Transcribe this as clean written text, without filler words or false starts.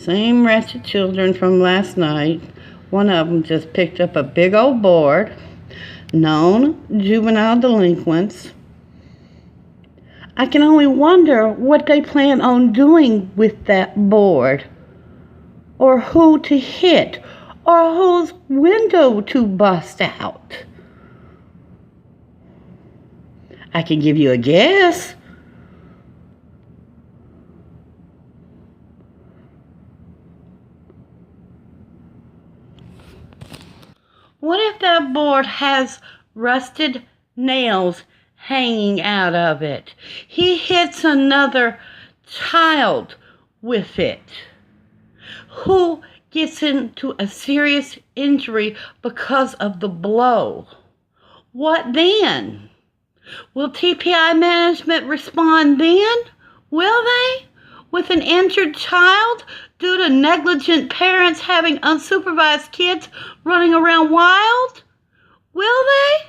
same ratchet children from last night. One of them just picked up a big old board, known juvenile delinquents. I can only wonder what they plan on doing with that board, or who to hit, or whose window to bust out. I can give you a guess. What if that board has rusted nails hanging out of it? He hits another child with it, who gets into a serious injury because of the blow. What then? Will TPI management respond then? Will they? With an injured child due to negligent parents having unsupervised kids running around wild? Will they?